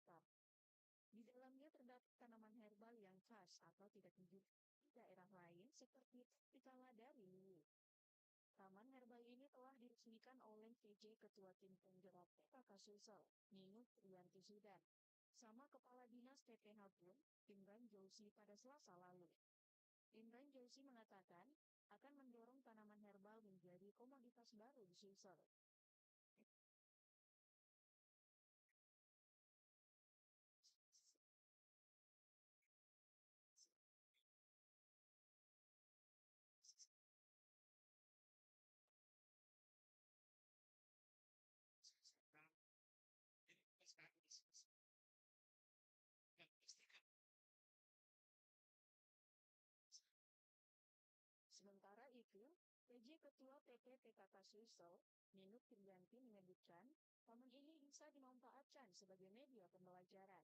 hektar. Di dalamnya terdapat tanaman herbal yang khas atau tidak dijumpai di daerah lain seperti Picaladari. Taman herbal ini telah diresmikan oleh PJ Ketua Tim Penggerak PKK Sulsel, Nino Trianti Sudan, sama Kepala Dinas PPH pun, Imran Jauzi pada Selasa lalu. Imran Jauzi mengatakan akan mendorong tanaman herbal menjadi komoditas baru di Sulsel. Sementara itu, PJ Ketua PP PKK Sulsel, Ninuk Trianti menyebutkan, taman ini bisa dimanfaatkan sebagai media pembelajaran.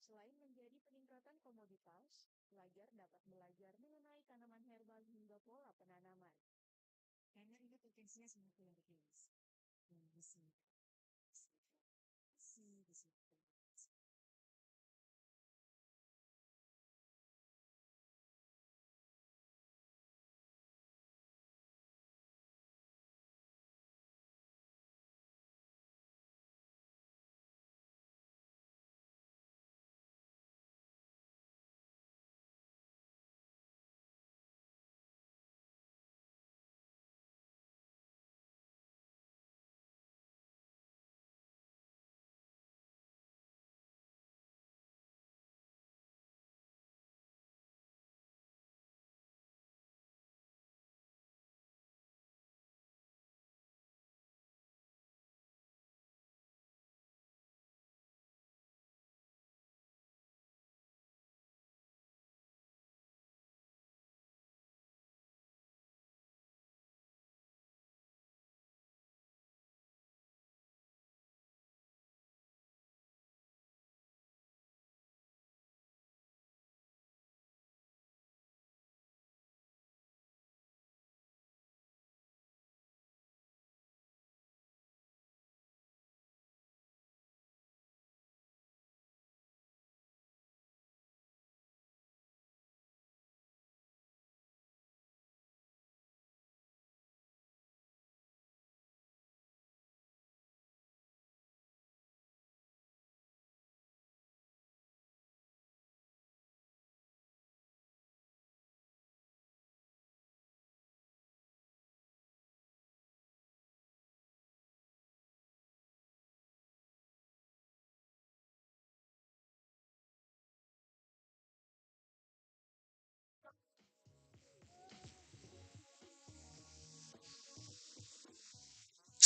Selain menjadi peningkatan komoditas, pelajar dapat belajar mengenai tanaman herbal hingga pola penanaman. Karena ini potensinya sangat luar biasa.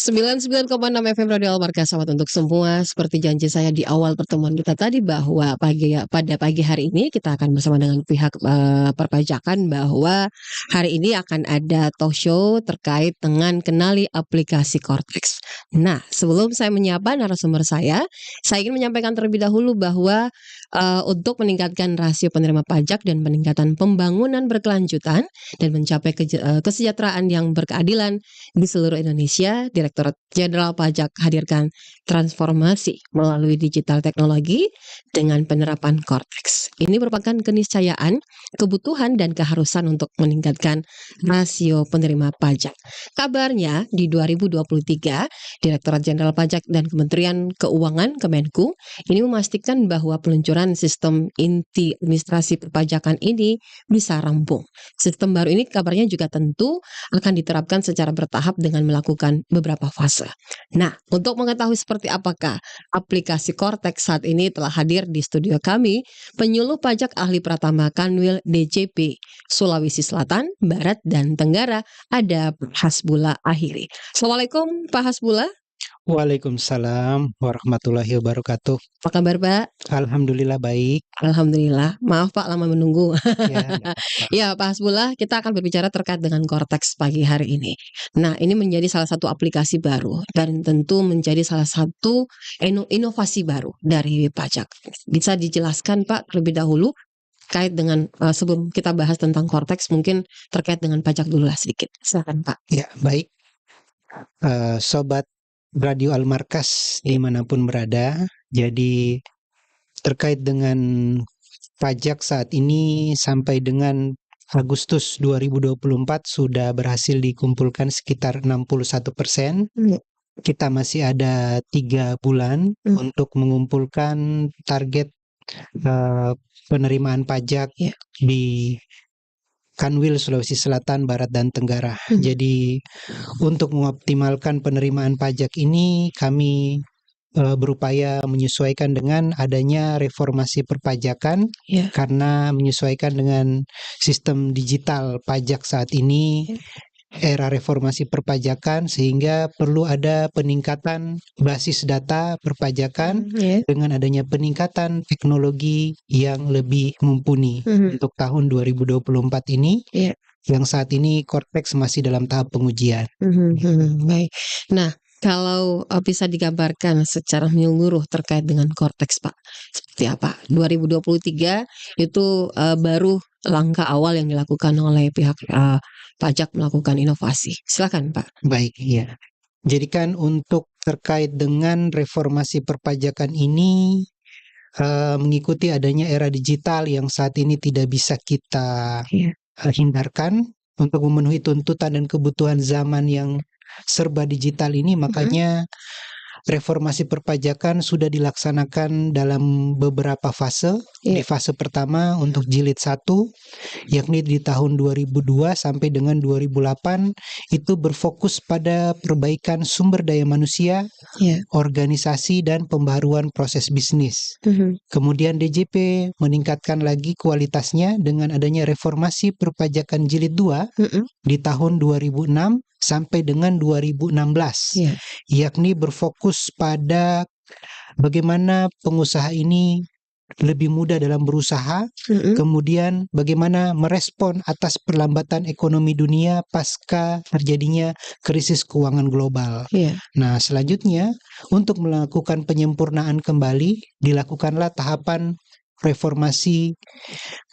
Sembilan 99,6 FM Radio Almarka, selamat untuk semua. Seperti janji saya di awal pertemuan kita tadi bahwa pada pagi hari ini kita akan bersama dengan pihak perpajakan bahwa hari ini akan ada talk show terkait dengan kenali aplikasi Cortex. Nah, sebelum saya menyapa narasumber saya ingin menyampaikan terlebih dahulu bahwa untuk meningkatkan rasio penerima pajak dan peningkatan pembangunan berkelanjutan dan mencapai kesejahteraan yang berkeadilan di seluruh Indonesia, Direktorat Jenderal Pajak hadirkan transformasi melalui digital teknologi dengan penerapan Cortex. Ini merupakan keniscayaan, kebutuhan, dan keharusan untuk meningkatkan rasio penerima pajak. Kabarnya di 2023, Direktorat Jenderal Pajak dan Kementerian Keuangan Kemenku ini memastikan bahwa peluncuran sistem inti administrasi perpajakan ini bisa rampung. Sistem baru ini kabarnya juga tentu akan diterapkan secara bertahap dengan melakukan beberapa fase. Nah, untuk mengetahui seperti apakah aplikasi Cortex saat ini telah hadir di studio kami, penyuluh pajak ahli Pratama Kanwil DJP Sulawesi Selatan, Barat, dan Tenggara, ada Pak Hasbullah Akhiri. Assalamualaikum Pak Hasbullah. Waalaikumsalam warahmatullahi wabarakatuh. Apa kabar Pak? Alhamdulillah baik. Alhamdulillah. Maaf Pak lama menunggu. Ya, enggak apa-apa. Ya Pak Hasbullah, kita akan berbicara terkait dengan Cortex pagi hari ini. Nah, ini menjadi salah satu aplikasi baru dan tentu menjadi salah satu inovasi baru dari pajak. Bisa dijelaskan Pak terlebih dahulu terkait dengan sebelum kita bahas tentang Cortex, mungkin terkait dengan pajak dulu lah sedikit. Silakan Pak. Ya, baik. Sobat Radio Almarkas dimanapun berada. Jadi terkait dengan pajak saat ini sampai dengan Agustus 2024 sudah berhasil dikumpulkan sekitar 61%. Kita masih ada 3 bulan untuk mengumpulkan target penerimaan pajak di Kanwil, Sulawesi Selatan, Barat, dan Tenggara. Jadi untuk mengoptimalkan penerimaan pajak ini kami berupaya menyesuaikan dengan adanya reformasi perpajakan karena menyesuaikan dengan sistem digital pajak saat ini, era reformasi perpajakan, sehingga perlu ada peningkatan basis data perpajakan dengan adanya peningkatan teknologi yang lebih mumpuni untuk tahun 2024 ini. Yang saat ini Cortex masih dalam tahap pengujian. Baik. Nah, kalau bisa digambarkan secara menyeluruh terkait dengan Cortex, Pak, seperti apa? 2023 itu baru langkah awal yang dilakukan oleh pihak pajak melakukan inovasi. Silakan, Pak. Baik, ya. Jadi kan untuk terkait dengan reformasi perpajakan ini mengikuti adanya era digital yang saat ini tidak bisa kita hindarkan untuk memenuhi tuntutan dan kebutuhan zaman yang serba digital ini, makanya reformasi perpajakan sudah dilaksanakan dalam beberapa fase. Di fase pertama untuk jilid 1, yakni di tahun 2002 sampai dengan 2008, itu berfokus pada perbaikan sumber daya manusia, organisasi, dan pembaharuan proses bisnis. Kemudian DJP meningkatkan lagi kualitasnya dengan adanya reformasi perpajakan jilid 2 di tahun 2006 sampai dengan 2016, yakni berfokus pada bagaimana pengusaha ini lebih mudah dalam berusaha, kemudian bagaimana merespon atas perlambatan ekonomi dunia pasca terjadinya krisis keuangan global. Nah, selanjutnya untuk melakukan penyempurnaan kembali, dilakukanlah tahapan reformasi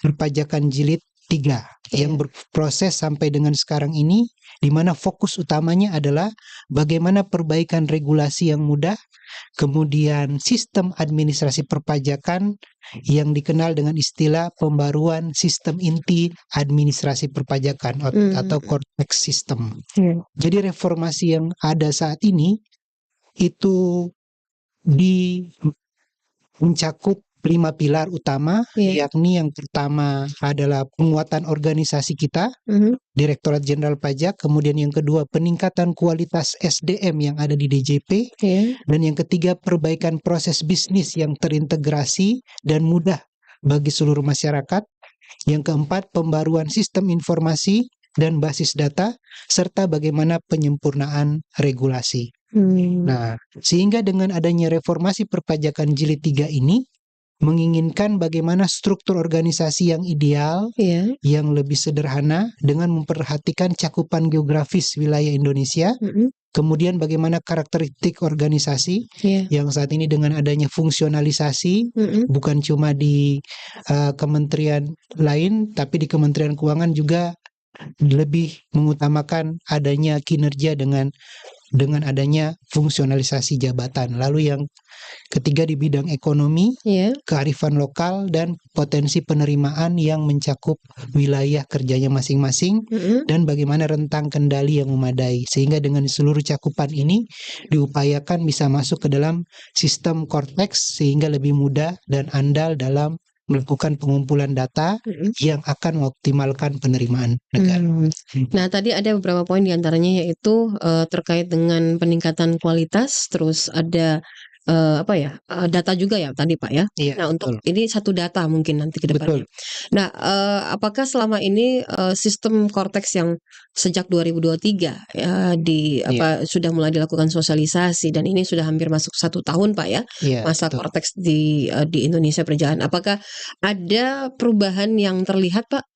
perpajakan jilid 3 yang berproses sampai dengan sekarang ini, di mana fokus utamanya adalah bagaimana perbaikan regulasi yang mudah, kemudian sistem administrasi perpajakan yang dikenal dengan istilah pembaruan sistem inti administrasi perpajakan atau Cortex system. Jadi reformasi yang ada saat ini itu mencakup 5 pilar utama, yakni yang pertama adalah penguatan organisasi kita, Direktorat Jenderal Pajak, kemudian yang kedua peningkatan kualitas SDM yang ada di DJP, dan yang ketiga perbaikan proses bisnis yang terintegrasi dan mudah bagi seluruh masyarakat, yang keempat pembaruan sistem informasi dan basis data, serta bagaimana penyempurnaan regulasi. Nah, sehingga dengan adanya reformasi perpajakan jilid 3 ini menginginkan bagaimana struktur organisasi yang ideal, yang lebih sederhana dengan memperhatikan cakupan geografis wilayah Indonesia, kemudian bagaimana karakteristik organisasi yang saat ini dengan adanya fungsionalisasi, bukan cuma di kementerian lain, tapi di Kementerian Keuangan juga lebih mengutamakan adanya kinerja dengan adanya fungsionalisasi jabatan. Lalu yang ketiga di bidang ekonomi, kearifan lokal, dan potensi penerimaan yang mencakup wilayah kerjanya masing-masing, dan bagaimana rentang kendali yang memadai. Sehingga dengan seluruh cakupan ini diupayakan bisa masuk ke dalam sistem Cortex sehingga lebih mudah dan andal dalam melakukan pengumpulan data yang akan mengoptimalkan penerimaan negara. Nah, tadi ada beberapa poin diantaranya yaitu terkait dengan peningkatan kualitas, terus ada data juga ya tadi Pak ya. Nah, untuk ini satu data mungkin nanti ke depannya. Nah, apakah selama ini sistem Cortex yang sejak 2023 sudah mulai dilakukan sosialisasi dan ini sudah hampir masuk 1 tahun Pak ya, masa Cortex di Indonesia berjalan. Apakah ada perubahan yang terlihat Pak?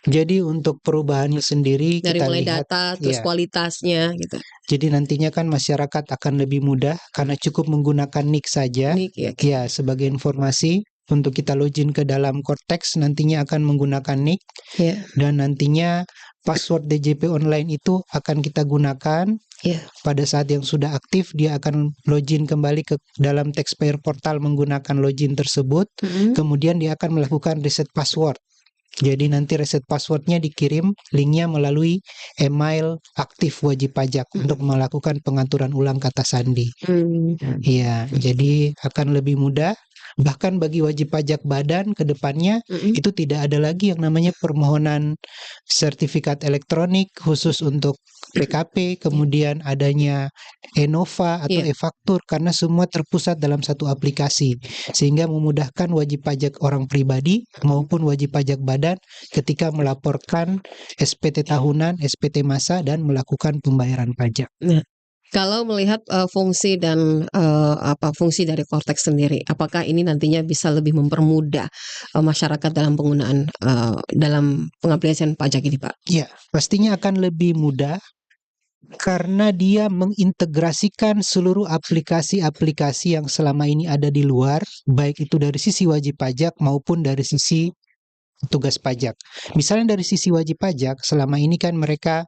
Jadi untuk perubahannya sendiri dari kita mulai lihat data terus kualitasnya gitu. Jadi nantinya kan masyarakat akan lebih mudah karena cukup menggunakan NIK saja. NIK, Ya, sebagai informasi untuk kita login ke dalam Cortex nantinya akan menggunakan NIC, Ya, dan nantinya password DJP online itu akan kita gunakan. ya. Pada saat yang sudah aktif, dia akan login kembali ke dalam taxpayer portal menggunakan login tersebut. Mm-mm. Kemudian dia akan melakukan reset password. Jadi nanti reset passwordnya dikirim linknya melalui email aktif wajib pajak untuk melakukan pengaturan ulang kata sandi. Iya, jadi akan lebih mudah. Bahkan bagi wajib pajak badan ke depannya Mm-mm. itu tidak ada lagi yang namanya permohonan sertifikat elektronik khusus untuk PKP, kemudian adanya Enova atau Iya. e-faktur, karena semua terpusat dalam satu aplikasi sehingga memudahkan wajib pajak orang pribadi maupun wajib pajak badan ketika melaporkan SPT tahunan, SPT masa, dan melakukan pembayaran pajak. Kalau melihat fungsi dan fungsi dari Cortex sendiri, apakah ini nantinya bisa lebih mempermudah masyarakat dalam penggunaan dalam pengaplikasian pajak ini, Pak? Ya, pastinya akan lebih mudah karena dia mengintegrasikan seluruh aplikasi-aplikasi yang selama ini ada di luar, baik itu dari sisi wajib pajak maupun dari sisi petugas pajak. Misalnya dari sisi wajib pajak, selama ini kan mereka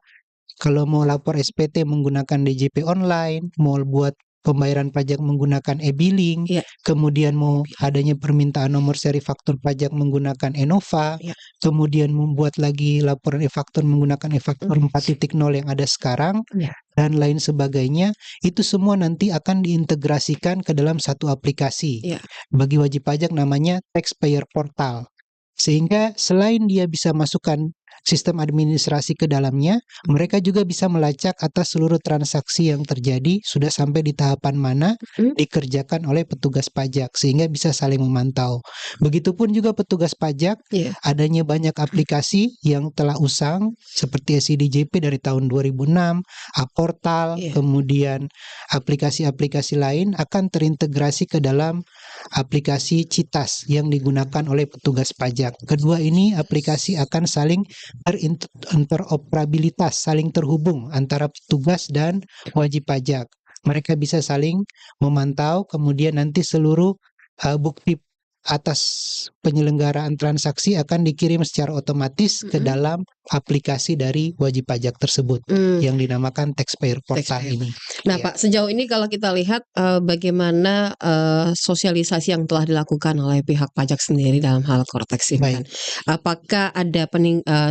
kalau mau lapor SPT menggunakan DJP online, mau buat pembayaran pajak menggunakan e-billing, Ya. kemudian mau adanya permintaan nomor seri faktur pajak menggunakan Enova, Ya. kemudian membuat lagi laporan e-faktur menggunakan e-faktur 4.0 yang ada sekarang, Ya. dan lain sebagainya, itu semua nanti akan diintegrasikan ke dalam satu aplikasi. Ya. Bagi wajib pajak namanya Taxpayer Portal. Sehingga selain dia bisa masukkan sistem administrasi ke dalamnya, mereka juga bisa melacak atas seluruh transaksi yang terjadi sudah sampai di tahapan mana dikerjakan oleh petugas pajak, sehingga bisa saling memantau. Begitupun juga petugas pajak, Ya. adanya banyak aplikasi yang telah usang seperti SIDJP dari tahun 2006, Aportal, Ya. kemudian aplikasi-aplikasi lain akan terintegrasi ke dalam aplikasi Citas yang digunakan oleh petugas pajak. Kedua ini aplikasi akan saling interoperabilitas, saling terhubung antara petugas dan wajib pajak. Mereka bisa saling memantau, kemudian nanti seluruh bukti atas penyelenggaraan transaksi akan dikirim secara otomatis ke dalam aplikasi dari wajib pajak tersebut yang dinamakan Taxpayer Portal Taxpayer. ini. Nah, Ya. Pak, sejauh ini kalau kita lihat bagaimana sosialisasi yang telah dilakukan oleh pihak pajak sendiri dalam hal Cortex ini kan, apakah ada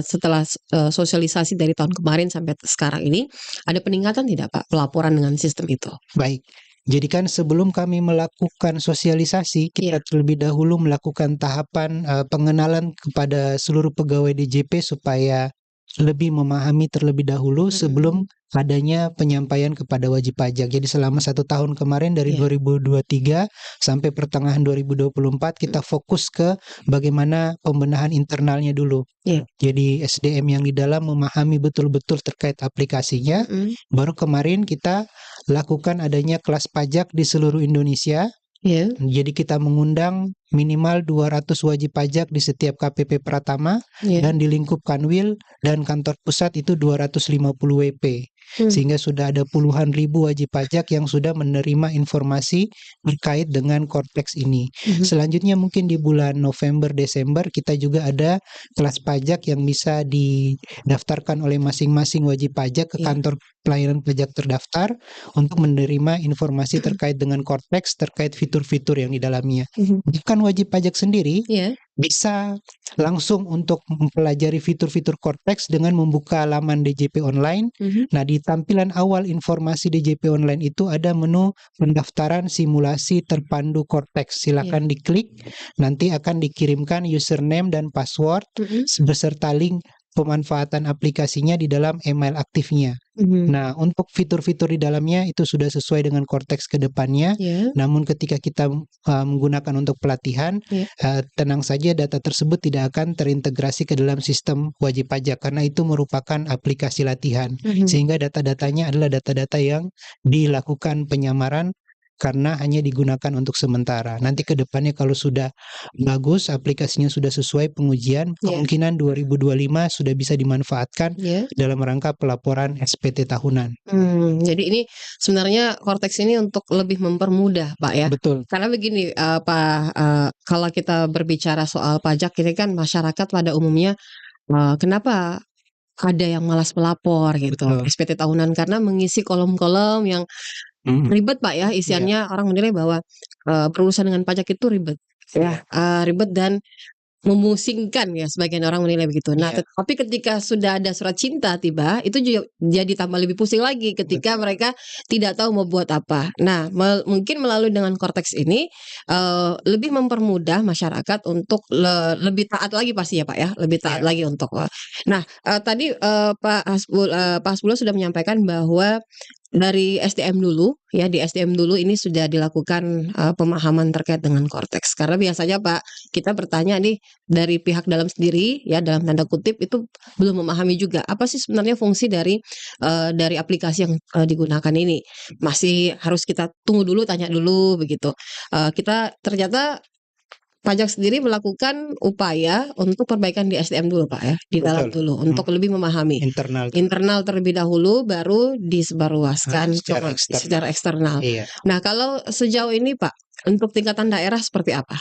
setelah sosialisasi dari tahun kemarin sampai sekarang ini ada peningkatan tidak, Pak, pelaporan dengan sistem itu? Baik. Jadi kan sebelum kami melakukan sosialisasi, kita terlebih dahulu melakukan tahapan pengenalan kepada seluruh pegawai DJP supaya lebih memahami terlebih dahulu sebelum adanya penyampaian kepada wajib pajak. Jadi selama 1 tahun kemarin dari 2023 sampai pertengahan 2024 kita fokus ke bagaimana pembenahan internalnya dulu. Jadi SDM yang di dalam memahami betul-betul terkait aplikasinya. Baru kemarin kita lakukan adanya kelas pajak di seluruh Indonesia. Jadi kita mengundang minimal 200 wajib pajak di setiap KPP Pratama, dan di lingkup Kanwil dan kantor pusat itu 250 WP. Sehingga sudah ada puluhan ribu wajib pajak yang sudah menerima informasi terkait dengan Cortex ini. Selanjutnya mungkin di bulan November Desember kita juga ada kelas pajak yang bisa didaftarkan oleh masing-masing wajib pajak ke kantor pelayanan pajak terdaftar untuk menerima informasi terkait dengan Cortex, terkait fitur-fitur yang di dalamnya. Bukan wajib pajak sendiri bisa langsung untuk mempelajari fitur-fitur Cortex dengan membuka laman DJP online. Nah, di tampilan awal informasi DJP online itu ada menu pendaftaran simulasi terpandu Cortex. Silakan diklik, nanti akan dikirimkan username dan password beserta link pemanfaatan aplikasinya di dalam email aktifnya. Nah, untuk fitur-fitur di dalamnya itu sudah sesuai dengan Cortex ke depannya. Namun ketika kita menggunakan untuk pelatihan, tenang saja data tersebut tidak akan terintegrasi ke dalam sistem wajib pajak karena itu merupakan aplikasi latihan. Sehingga data-datanya adalah data-data yang dilakukan penyamaran karena hanya digunakan untuk sementara. Nanti ke depannya kalau sudah bagus, aplikasinya sudah sesuai pengujian, kemungkinan 2025 sudah bisa dimanfaatkan dalam rangka pelaporan SPT tahunan. Jadi ini sebenarnya Cortex ini untuk lebih mempermudah, Pak, ya. Betul. Karena begini, Pak, kalau kita berbicara soal pajak ini kan masyarakat pada umumnya, kenapa ada yang malas melapor gitu, Betul. SPT tahunan, karena mengisi kolom-kolom yang ribet, Pak, ya. Isiannya orang menilai bahwa berurusan dengan pajak itu ribet, ya, ribet dan memusingkan ya, sebagian orang menilai begitu. Nah, tapi ketika sudah ada surat cinta tiba, itu juga jadi tambah lebih pusing lagi ketika mereka tidak tahu mau buat apa. Nah, mungkin melalui dengan Cortex ini lebih mempermudah masyarakat untuk lebih taat lagi pasti ya, Pak, ya, lebih taat lagi untuk. Nah, tadi Pak Hasbullah sudah menyampaikan bahwa dari SDM dulu ya, di SDM dulu ini sudah dilakukan pemahaman terkait dengan Cortex. Karena biasanya Pak, kita bertanya nih dari pihak dalam sendiri ya, dalam tanda kutip itu belum memahami juga apa sih sebenarnya fungsi dari aplikasi yang digunakan ini. Masih harus kita tunggu dulu, tanya dulu begitu. Kita ternyata pajak sendiri melakukan upaya untuk perbaikan di SDM dulu, Pak, ya, di dalam dulu untuk lebih memahami internal terlebih dahulu, baru disebarluaskan secara eksternal. Nah, kalau sejauh ini, Pak, untuk tingkatan daerah seperti apa?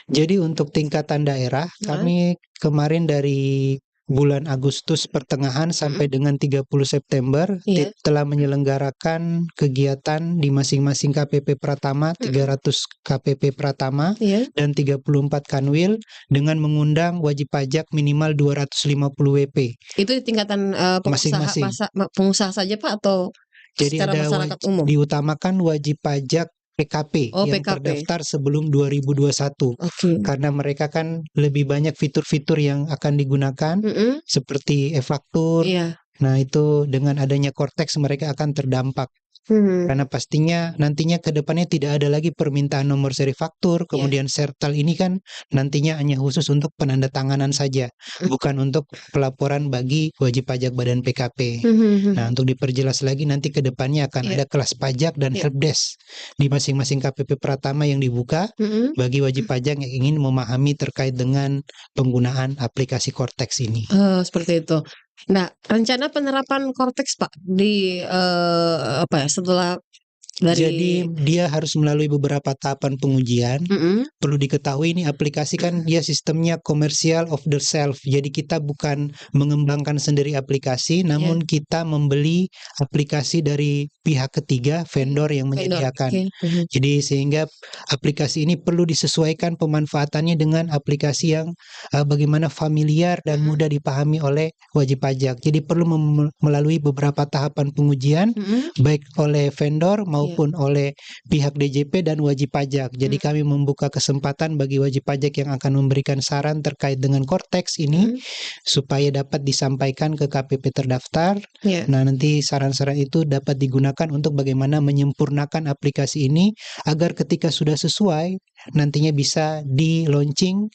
Jadi untuk tingkatan daerah, kami kemarin dari bulan Agustus pertengahan sampai dengan 30 September telah menyelenggarakan kegiatan di masing-masing KPP Pratama, 300 KPP Pratama dan 34 Kanwil dengan mengundang wajib pajak minimal 250 WP. Itu di tingkatan pengusaha saja, Pak, atau jadi secara ada masyarakat umum? Diutamakan wajib pajak PKP yang terdaftar sebelum 2021. Karena mereka kan lebih banyak fitur-fitur yang akan digunakan seperti e-faktur. Nah, itu dengan adanya Cortex mereka akan terdampak. Karena pastinya nantinya ke depannya tidak ada lagi permintaan nomor seri faktur, kemudian sertal ini kan nantinya hanya khusus untuk penandatanganan saja, bukan untuk pelaporan bagi wajib pajak badan PKP. Nah, untuk diperjelas lagi nanti ke depannya akan ada kelas pajak dan helpdesk di masing-masing KPP Pratama yang dibuka bagi wajib pajak yang ingin memahami terkait dengan penggunaan aplikasi Cortex ini. Seperti itu. Nah, rencana penerapan Cortex, Pak, di setelah Jadi dia harus melalui beberapa tahapan pengujian. Perlu diketahui ini aplikasi kan dia sistemnya komersial off the shelf. Jadi kita bukan mengembangkan sendiri aplikasi, namun kita membeli aplikasi dari pihak ketiga, vendor yang menyediakan. Jadi sehingga aplikasi ini perlu disesuaikan pemanfaatannya dengan aplikasi yang bagaimana familiar dan mudah dipahami oleh wajib pajak. Jadi perlu melalui beberapa tahapan pengujian baik oleh vendor maupun oleh pihak DJP dan wajib pajak. Jadi kami membuka kesempatan bagi wajib pajak yang akan memberikan saran terkait dengan Cortex ini supaya dapat disampaikan ke KPP terdaftar. Nah, nanti saran-saran itu dapat digunakan untuk bagaimana menyempurnakan aplikasi ini agar ketika sudah sesuai nantinya bisa di-launching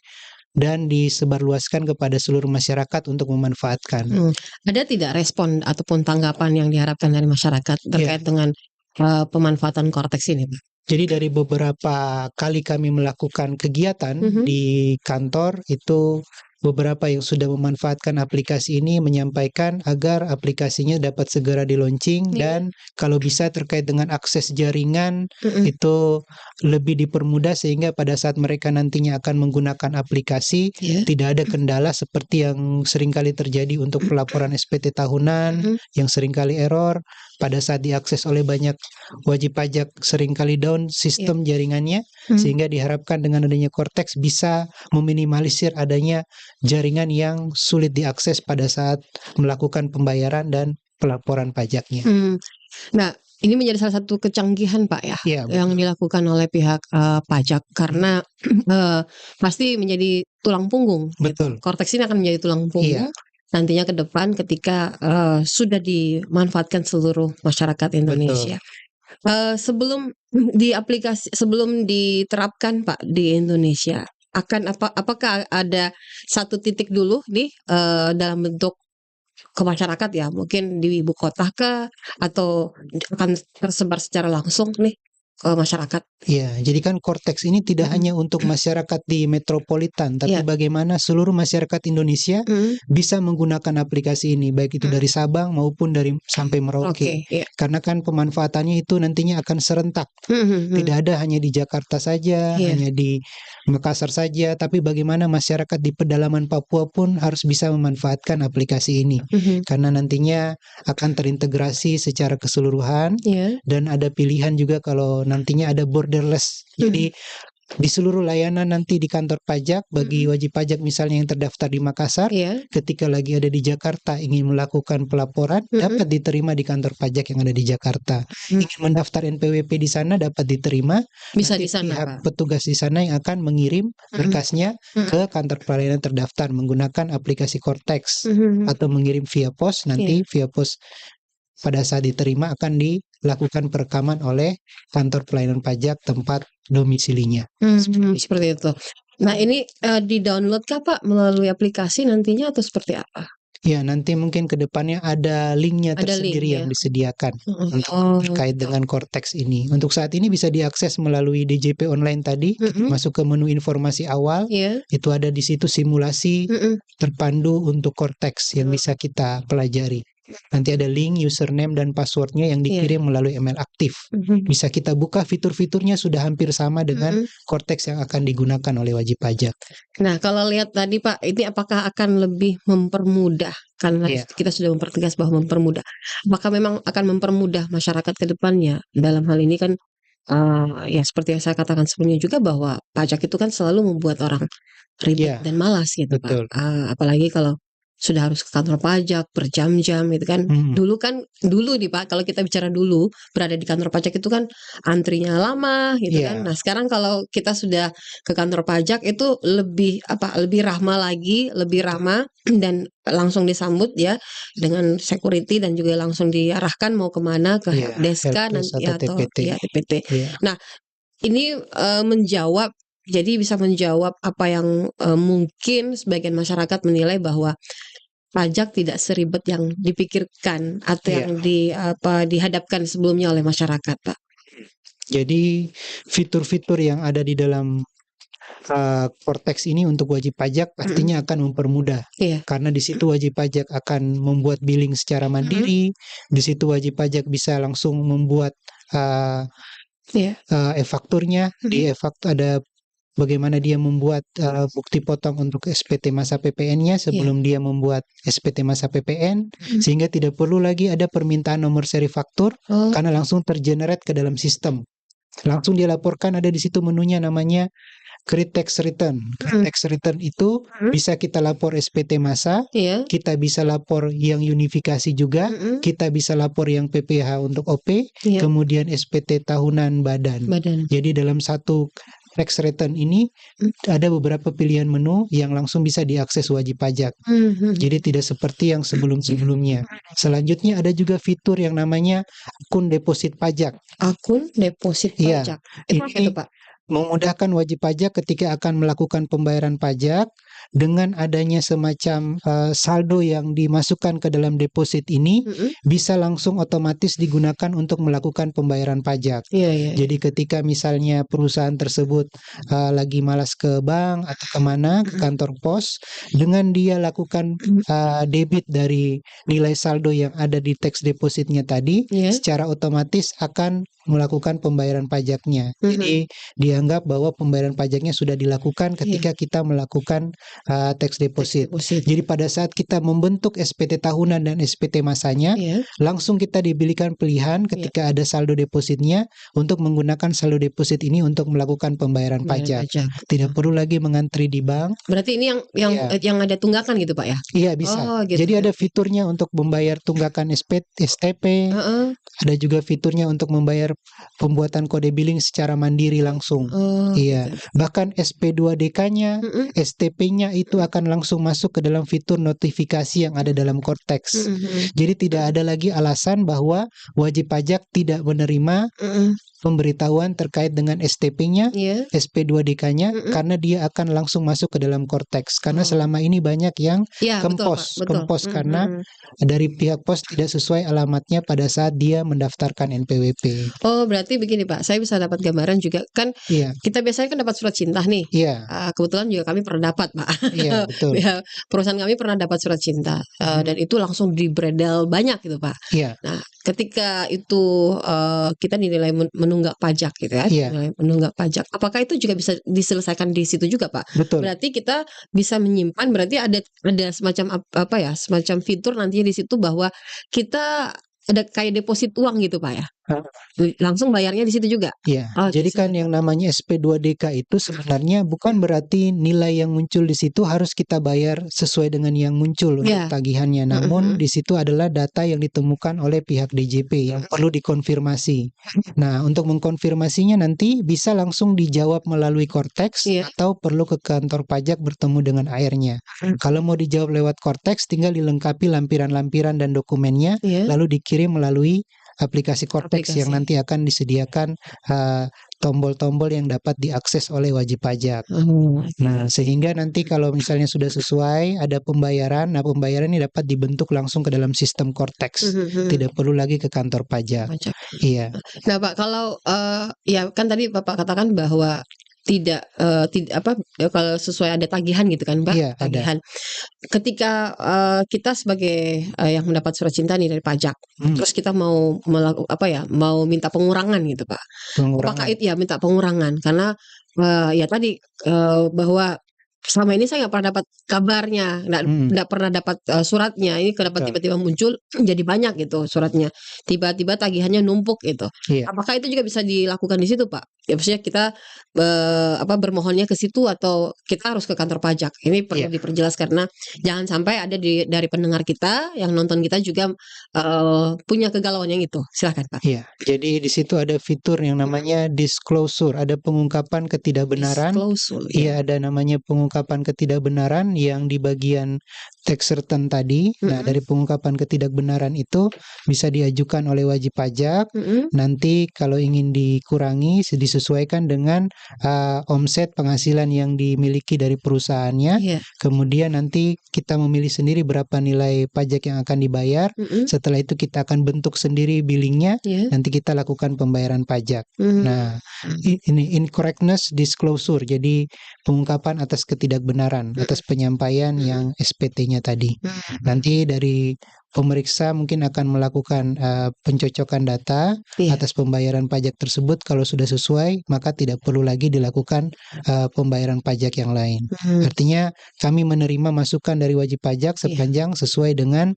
dan disebarluaskan kepada seluruh masyarakat untuk memanfaatkan. Ada tidak respon ataupun tanggapan yang diharapkan dari masyarakat terkait dengan pemanfaatan Cortex ini, Pak? Jadi dari beberapa kali kami melakukan kegiatan di kantor itu beberapa yang sudah memanfaatkan aplikasi ini menyampaikan agar aplikasinya dapat segera di-launching dan kalau bisa terkait dengan akses jaringan itu lebih dipermudah sehingga pada saat mereka nantinya akan menggunakan aplikasi tidak ada kendala seperti yang seringkali terjadi untuk pelaporan SPT tahunan yang seringkali error pada saat diakses oleh banyak wajib pajak seringkali down sistem jaringannya sehingga diharapkan dengan adanya Cortex bisa meminimalisir adanya jaringan yang sulit diakses pada saat melakukan pembayaran dan pelaporan pajaknya. Nah, ini menjadi salah satu kecanggihan, Pak, ya, yang dilakukan oleh pihak pajak karena pasti menjadi tulang punggung. Betul. Cortex ini akan menjadi tulang punggung nantinya ke depan ketika sudah dimanfaatkan seluruh masyarakat Indonesia. Sebelum diterapkan, Pak, di Indonesia, apakah ada satu titik dulu nih dalam bentuk ke masyarakat ya, mungkin di ibu kota kah atau akan tersebar secara langsung nih? ke masyarakat. Ya, jadi kan Cortex ini tidak hanya untuk masyarakat di metropolitan, tapi Iya. bagaimana seluruh masyarakat Indonesia bisa menggunakan aplikasi ini, baik itu dari Sabang maupun dari sampai Merauke. Iya. Karena kan pemanfaatannya itu nantinya akan serentak. Tidak ada hanya di Jakarta saja, Iya. hanya di Makassar saja, tapi bagaimana masyarakat di pedalaman Papua pun harus bisa memanfaatkan aplikasi ini. Karena nantinya akan terintegrasi secara keseluruhan, Iya. dan ada pilihan juga kalau nantinya ada borderless. Jadi di seluruh layanan nanti di kantor pajak bagi wajib pajak misalnya yang terdaftar di Makassar, Iya. ketika lagi ada di Jakarta ingin melakukan pelaporan dapat diterima di kantor pajak yang ada di Jakarta. Ingin mendaftar NPWP di sana dapat diterima. Bisa Nanti di sana, pihak Pak. petugas di sana yang akan mengirim berkasnya ke kantor pelayanan terdaftar menggunakan aplikasi Cortex atau mengirim via pos. Nanti via pos pada saat diterima akan dilakukan perekaman oleh kantor pelayanan pajak tempat domisilinya. Seperti itu. Nah, ini di-download kah Pak melalui aplikasi nantinya atau seperti apa? Ya, nanti mungkin ke depannya ada linknya Ada tersendiri link, yang ya. disediakan untuk terkait gitu. dengan Cortex ini. Untuk saat ini bisa diakses melalui DJP online tadi, masuk ke menu informasi awal, Iya. itu ada di situ simulasi terpandu untuk Cortex yang bisa kita pelajari. Nanti ada link, username, dan passwordnya yang dikirim melalui email aktif. Bisa kita buka, fitur-fiturnya sudah hampir sama dengan Cortex yang akan digunakan oleh wajib pajak. Nah, kalau lihat tadi Pak, ini apakah akan lebih mempermudah? Karena kita sudah mempertegas bahwa mempermudah. Apakah memang akan mempermudah masyarakat ke depannya? Dalam hal ini kan, ya seperti yang saya katakan sebelumnya juga bahwa pajak itu kan selalu membuat orang ribet dan malas gitu betul. Pak. Apalagi kalau sudah harus ke kantor pajak berjam-jam gitu kan. Dulu nih Pak, kalau kita bicara dulu berada di kantor pajak itu kan antrinya lama gitu kan. Nah, sekarang kalau kita sudah ke kantor pajak itu lebih ramah lagi, lebih ramah dan langsung disambut ya dengan security dan juga langsung diarahkan mau kemana ke helpdesk nanti atau TPT. Nah, ini menjawab, jadi bisa menjawab apa yang mungkin sebagian masyarakat menilai bahwa pajak tidak seribet yang dipikirkan atau yang dihadapkan sebelumnya oleh masyarakat, Pak. Jadi fitur-fitur yang ada di dalam Cortex ini untuk wajib pajak pastinya akan mempermudah. Karena di situ wajib pajak akan membuat billing secara mandiri, di situ wajib pajak bisa langsung membuat e-fakturnya, di e-faktur ada bagaimana dia membuat bukti potong untuk SPT masa PPN-nya sebelum dia membuat SPT masa PPN, sehingga tidak perlu lagi ada permintaan nomor seri faktur karena langsung tergenerate ke dalam sistem. Langsung dia laporkan, ada di situ menunya namanya Create Tax Return. Create Tax Return itu bisa kita lapor SPT masa, kita bisa lapor yang unifikasi juga, kita bisa lapor yang PPH untuk OP, kemudian SPT tahunan badan. Jadi dalam satu tax return ini ada beberapa pilihan menu yang langsung bisa diakses wajib pajak. Jadi tidak seperti yang sebelum-sebelumnya. Selanjutnya ada juga fitur yang namanya akun deposit pajak. Akun deposit pajak. Itu apa itu, Pak? Memudahkan wajib pajak ketika akan melakukan pembayaran pajak dengan adanya semacam saldo yang dimasukkan ke dalam deposit ini bisa langsung otomatis digunakan untuk melakukan pembayaran pajak. Jadi ketika misalnya perusahaan tersebut lagi malas ke bank atau kemana, ke kantor pos, dengan dia lakukan debit dari nilai saldo yang ada di tax depositnya tadi, secara otomatis akan melakukan pembayaran pajaknya. Jadi dianggap bahwa pembayaran pajaknya sudah dilakukan ketika kita melakukan tax deposit. Jadi pada saat kita membentuk SPT tahunan dan SPT masanya, langsung kita diberikan pilihan ketika ada saldo depositnya untuk menggunakan saldo deposit ini untuk melakukan pembayaran pajak. Tidak perlu lagi mengantri di bank. Berarti ini yang ada tunggakan gitu Pak ya? Iya bisa. Jadi ada fiturnya untuk membayar tunggakan STP. Ada juga fiturnya untuk membayar pembuatan kode billing secara mandiri langsung. Bahkan SP2DK-nya, STP-nya itu akan langsung masuk ke dalam fitur notifikasi yang ada dalam Cortex. Jadi tidak ada lagi alasan bahwa wajib pajak tidak menerima pemberitahuan terkait dengan STP-nya, Iya. SP2DK-nya, Mm-mm. karena dia akan langsung masuk ke dalam Korteks. Karena Oh. selama ini banyak yang Iya, betul, Pak. Betul. kempos karena dari pihak pos tidak sesuai alamatnya pada saat dia mendaftarkan NPWP. Oh, berarti begini, Pak. Saya bisa dapat gambaran juga kan Iya, kita biasanya kan dapat surat cinta nih. iya, Kebetulan juga kami pernah dapat, Pak. iya, betul. Ya, perusahaan kami pernah dapat surat cinta dan itu langsung dibredel banyak gitu, Pak. Iya, Nah, ketika itu kita dinilai menunggak pajak gitu ya, Iya. dinilai menunggak pajak. Apakah itu juga bisa diselesaikan di situ juga, Pak? betul. Berarti kita bisa menyimpan, berarti ada semacam apa ya, semacam fitur nantinya di situ bahwa kita ada kayak deposit uang gitu, Pak ya. Langsung bayarnya di situ juga. Iya, Oke, jadi kan silakan. yang namanya SP2DK itu sebenarnya bukan berarti nilai yang muncul di situ harus kita bayar sesuai dengan yang muncul untuk Iya. tagihannya. Namun di situ adalah data yang ditemukan oleh pihak DJP yang perlu dikonfirmasi. Nah, untuk mengkonfirmasinya nanti bisa langsung dijawab melalui Korteks Iya. atau perlu ke kantor pajak bertemu dengan AR-nya. Kalau mau dijawab lewat Korteks, tinggal dilengkapi lampiran-lampiran dan dokumennya, Iya. lalu dikirim melalui aplikasi Korteks yang Aplikasi. nanti akan disediakan tombol-tombol yang dapat diakses oleh wajib pajak. Oh, Nah, sehingga nanti kalau misalnya sudah sesuai ada pembayaran, nah pembayaran ini dapat dibentuk langsung ke dalam sistem Korteks. Tidak perlu lagi ke kantor pajak. pajak. Iya, Nah, Pak, kalau ya kan tadi Bapak katakan bahwa tidak kalau sesuai ada tagihan gitu kan, Pak, Iya, ada. tagihan. Ketika kita sebagai yang mendapat surat cinta nih dari pajak, terus kita mau mau minta pengurangan gitu, Pak. Apakah pengurangan. itu ya minta pengurangan karena ya tadi bahwa selama ini saya nggak pernah dapat kabarnya, nggak pernah dapat suratnya. Ini dapat Betul. tiba-tiba muncul jadi banyak gitu suratnya. Tiba-tiba tagihannya numpuk gitu. Iya. Apakah itu juga bisa dilakukan di situ, Pak? Ya maksudnya kita bermohonnya ke situ atau kita harus ke kantor pajak? Ini perlu Iya. diperjelas karena jangan sampai ada dari pendengar kita yang nonton kita juga punya kegalauan yang itu. Silakan, Pak. Iya, jadi di situ ada fitur yang namanya disclosure, ada pengungkapan ketidakbenaran. Disclosure, Iya, ada namanya pengungkapan ketidakbenaran yang di bagian tax return tadi. Nah, dari pengungkapan ketidakbenaran itu bisa diajukan oleh wajib pajak. Nanti kalau ingin dikurangi disesuaikan dengan omset penghasilan yang dimiliki dari perusahaannya. Iya. Kemudian nanti kita memilih sendiri berapa nilai pajak yang akan dibayar. Setelah itu kita akan bentuk sendiri billingnya. Iya. Nanti kita lakukan pembayaran pajak. Nah, ini incorrectness disclosure, jadi pengungkapan atas ketidakbenaran atas penyampaian yang SPT-nya tadi. Nanti dari pemeriksa mungkin akan melakukan pencocokan data Iya. atas pembayaran pajak tersebut. Kalau sudah sesuai, maka tidak perlu lagi dilakukan pembayaran pajak yang lain. Artinya kami menerima masukan dari wajib pajak sepanjang sesuai dengan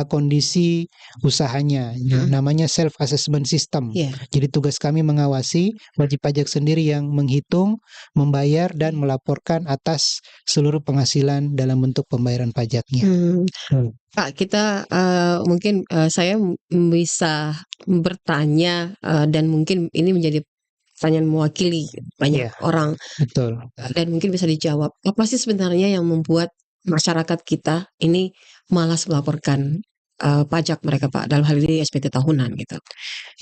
kondisi usahanya. Namanya self assessment system. Iya. Jadi tugas kami mengawasi, wajib pajak sendiri yang menghitung, membayar dan melaporkan atas seluruh penghasilan dalam bentuk pembayaran pajaknya. Pak, kita mungkin saya bisa bertanya dan mungkin ini menjadi pertanyaan mewakili banyak orang Betul. dan mungkin bisa dijawab. Apa sih sebenarnya yang membuat masyarakat kita ini malas melaporkan pajak mereka, Pak, dalam hal ini SPT tahunan gitu?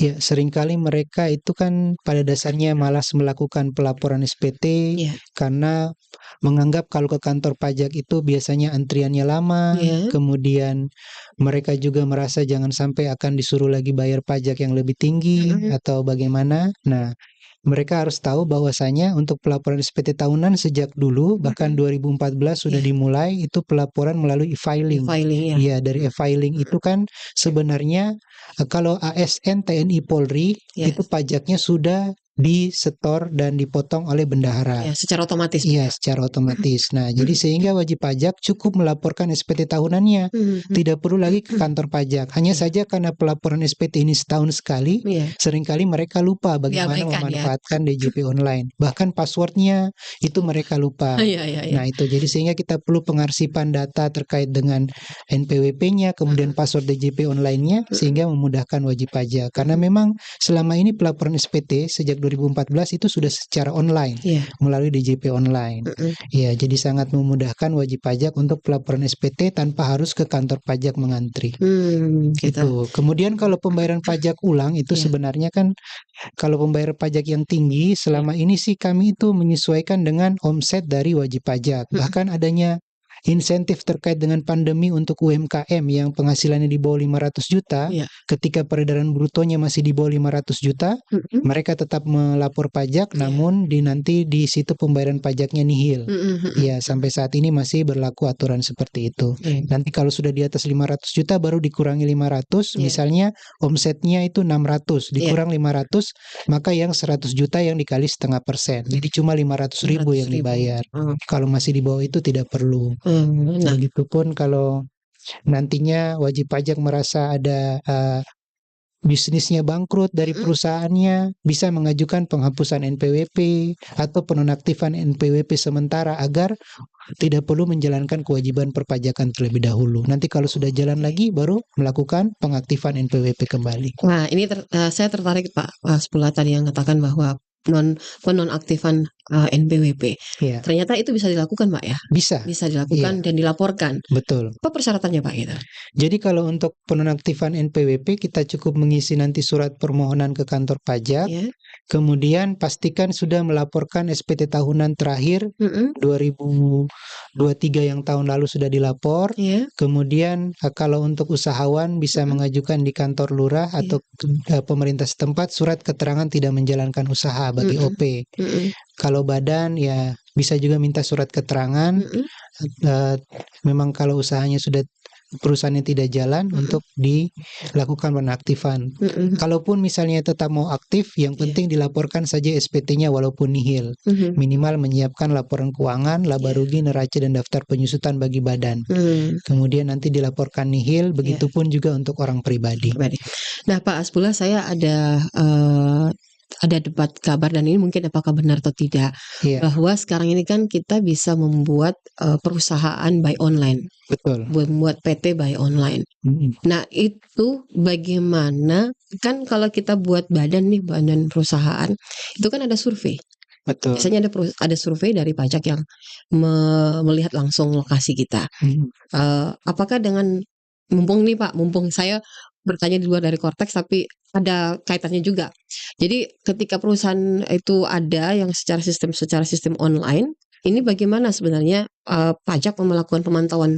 Ya, seringkali mereka itu kan pada dasarnya malas melakukan pelaporan SPT karena menganggap kalau ke kantor pajak itu biasanya antriannya lama, kemudian mereka juga merasa jangan sampai akan disuruh lagi bayar pajak yang lebih tinggi atau bagaimana. Nah, mereka harus tahu bahwasanya untuk pelaporan SPT tahunan sejak dulu bahkan 2014 sudah dimulai itu pelaporan melalui e-filing. Iya, dari e-filing itu kan sebenarnya kalau ASN TNI Polri itu pajaknya sudah disetor dan dipotong oleh bendahara. Ya, secara otomatis. Iya, secara otomatis. Nah, jadi sehingga wajib pajak cukup melaporkan SPT tahunannya, tidak perlu lagi ke kantor pajak. Hanya saja karena pelaporan SPT ini setahun sekali, seringkali mereka lupa bagaimana memanfaatkan DJP online. Bahkan passwordnya itu mereka lupa. Nah, itu jadi sehingga kita perlu pengarsipan data terkait dengan NPWP-nya, kemudian password DJP online-nya, sehingga memudahkan wajib pajak. Karena memang selama ini pelaporan SPT sejak 2014 itu sudah secara online Iya. melalui DJP online. Ya, jadi sangat memudahkan wajib pajak untuk pelaporan SPT tanpa harus ke kantor pajak mengantri. Gitu. Itu. Kemudian kalau pembayaran pajak ulang itu Iya. sebenarnya kan kalau pembayar pajak yang tinggi selama ini sih kami itu menyesuaikan dengan omset dari wajib pajak. Bahkan adanya insentif terkait dengan pandemi untuk UMKM yang penghasilannya di bawah 500 juta, Iya. ketika peredaran brutonya masih di bawah 500 juta, mereka tetap melapor pajak, namun nanti di situ pembayaran pajaknya nihil. Ya, sampai saat ini masih berlaku aturan seperti itu. Nanti kalau sudah di atas 500 juta baru dikurangi 500, misalnya omsetnya itu 600, dikurang 500, maka yang 100 juta yang dikali 0,5%. Jadi cuma 500.000 yang dibayar. Kalau masih di bawah itu tidak perlu. Nah, Begitupun kalau nantinya wajib pajak merasa ada bisnisnya bangkrut dari perusahaannya, bisa mengajukan penghapusan NPWP atau penonaktifan NPWP sementara agar tidak perlu menjalankan kewajiban perpajakan terlebih dahulu. Nanti kalau sudah jalan lagi baru melakukan pengaktifan NPWP kembali. Nah, ini saya tertarik Pak Sepula tadi yang katakan bahwa penonaktifan NPWP. Ya, Ternyata itu bisa dilakukan Pak ya? bisa. Bisa dilakukan dan dilaporkan. Betul. Apa persyaratannya Pak gitu? Jadi kalau untuk penonaktifan NPWP kita cukup mengisi nanti surat permohonan ke kantor pajak. Ya. Kemudian pastikan sudah melaporkan SPT tahunan terakhir 2023 yang tahun lalu sudah dilapor. Ya. Kemudian kalau untuk usahawan bisa mengajukan di kantor lurah atau pemerintah setempat surat keterangan tidak menjalankan usaha bagi OP. Kalau badan ya bisa juga minta surat keterangan. Memang kalau usahanya sudah perusahaannya tidak jalan untuk dilakukan penonaktifan. Kalaupun misalnya tetap mau aktif, yang penting dilaporkan saja SPT-nya walaupun nihil. Minimal menyiapkan laporan keuangan, laba rugi, neraca dan daftar penyusutan bagi badan. Kemudian nanti dilaporkan nihil, begitupun juga untuk orang pribadi. Nah, Pak Sepula, saya ada debat kabar dan ini mungkin apakah benar atau tidak bahwa sekarang ini kan kita bisa membuat perusahaan by online. Betul. Membuat PT by online. Nah, itu bagaimana kan kalau kita buat badan perusahaan itu kan ada survei. Betul. Biasanya ada survei dari pajak yang melihat langsung lokasi kita. Apakah dengan mumpung saya bertanya di luar dari konteks tapi ada kaitannya juga. Jadi ketika perusahaan itu ada yang secara sistem online, ini bagaimana sebenarnya pajak melakukan pemantauan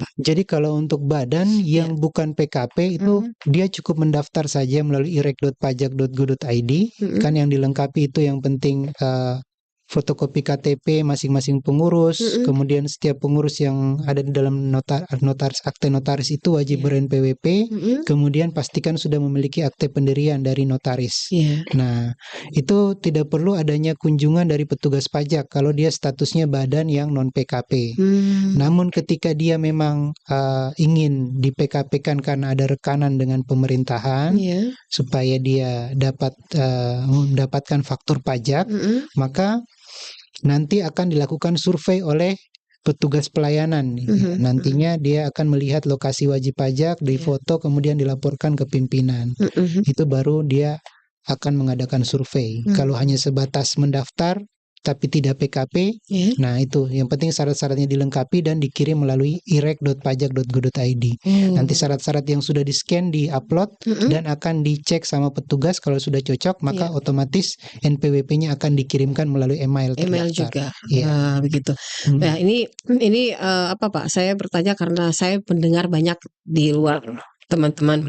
Pak? Jadi kalau untuk badan yang bukan PKP itu dia cukup mendaftar saja melalui irek.pajak.go.id. Kan yang dilengkapi itu yang penting fotokopi KTP masing-masing pengurus, kemudian setiap pengurus yang ada di dalam notaris akte notaris itu wajib ber-NPWP, kemudian pastikan sudah memiliki akte pendirian dari notaris. Nah, itu tidak perlu adanya kunjungan dari petugas pajak kalau dia statusnya badan yang non PKP. Namun ketika dia memang ingin di PKP-kan karena ada rekanan dengan pemerintahan supaya dia dapat mendapatkan faktur pajak, maka nanti akan dilakukan survei oleh petugas pelayanan. Nantinya dia akan melihat lokasi wajib pajak, difoto, kemudian dilaporkan ke pimpinan. Itu baru dia akan mengadakan survei. Kalau hanya sebatas mendaftar tapi tidak PKP, nah itu yang penting syarat-syaratnya dilengkapi dan dikirim melalui irek.pajak.go.id. Nanti syarat-syarat yang sudah di-scan di-upload dan akan dicek sama petugas, kalau sudah cocok maka otomatis NPWP-nya akan dikirimkan melalui email juga. Begitu. Nah, ini apa Pak? Saya bertanya karena saya mendengar banyak di luar teman-teman